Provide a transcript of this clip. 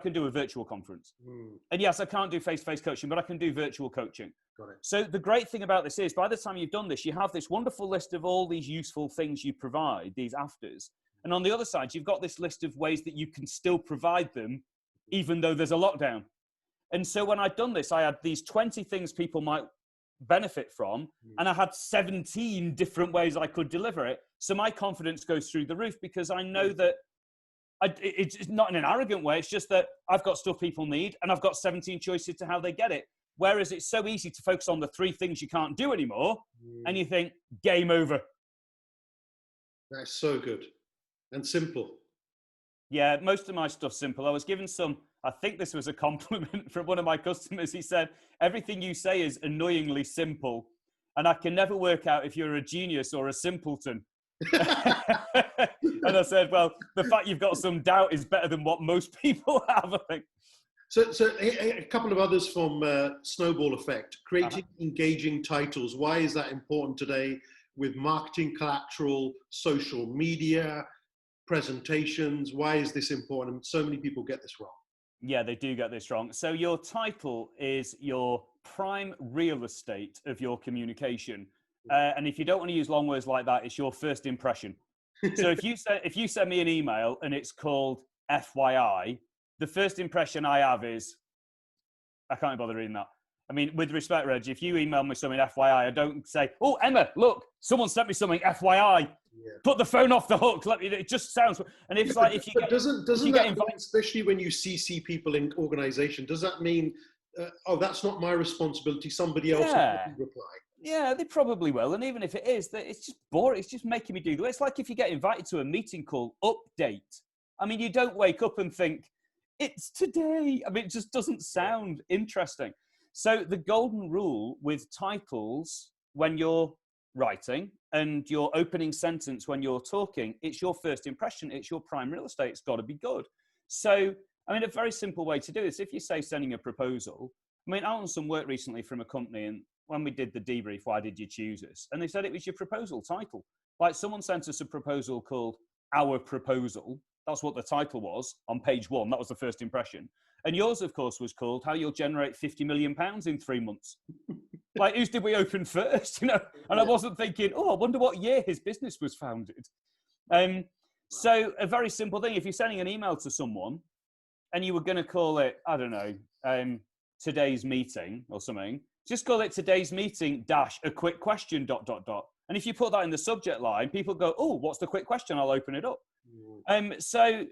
can do a virtual conference. Mm. And yes, I can't do face-to-face coaching, but I can do virtual coaching. Got it. So the great thing about this is by the time you've done this, you have this wonderful list of all these useful things you provide, these afters. And on the other side, you've got this list of ways that you can still provide them, even though there's a lockdown. And so when I'd done this, I had these 20 things people might benefit from, and I had 17 different ways I could deliver it. So my confidence goes through the roof because I know that it's not in an arrogant way. It's just that I've got stuff people need and I've got 17 choices to how they get it. Whereas it's so easy to focus on the 3 things you can't do anymore. And you think, game over. That's so good and simple. Yeah, most of my stuff's simple. I was given I think this was a compliment from one of my customers. He said, everything you say is annoyingly simple. And I can never work out if you're a genius or a simpleton. And I said, well, the fact you've got some doubt is better than what most people have, I think. So a couple of others from Snowball Effect. Creating engaging titles. Why is that important today with marketing collateral, social media, presentations? Why is this important? So many people get this wrong. Yeah, they do get this wrong. So your title is your prime real estate of your communication. And if you don't want to use long words like that, it's your first impression. So if you send me an email and it's called FYI, the first impression I have is, I can't bother reading that. I mean, with respect, Reg, if you email me something FYI, I don't say, oh, Emma, look, someone sent me something FYI. Yeah. Put the phone off the hook. It just sounds. And it's like if you get, doesn't that mean, especially when you CC people in organization, does that mean, oh, that's not my responsibility, somebody else will reply? Yeah, they probably will. And even if it is, it's just boring. It's just making me do the. It's like if you get invited to a meeting called update. I mean, you don't wake up and think, it's today. I mean, it just doesn't sound interesting. So the golden rule with titles when you're writing and your opening sentence when you're talking, it's your first impression. It's your prime real estate. It's got to be good. So, I mean, a very simple way to do this, if you say sending a proposal, I mean, I was on some work recently from a company, and when we did the debrief, why did you choose us? And they said it was your proposal title. Like someone sent us a proposal called Our Proposal. That's what the title was on page 1. That was the first impression. And yours, of course, was called How You'll Generate £50 Million in 3 months. Like, whose did we open first? You know, and I wasn't thinking, oh, I wonder what year his business was founded. So a very simple thing, if you're sending an email to someone and you were going to call it, I don't know, today's meeting or something, just call it today's meeting dash a quick question ... And if you put that in the subject line, people go, oh, what's the quick question? I'll open it up. So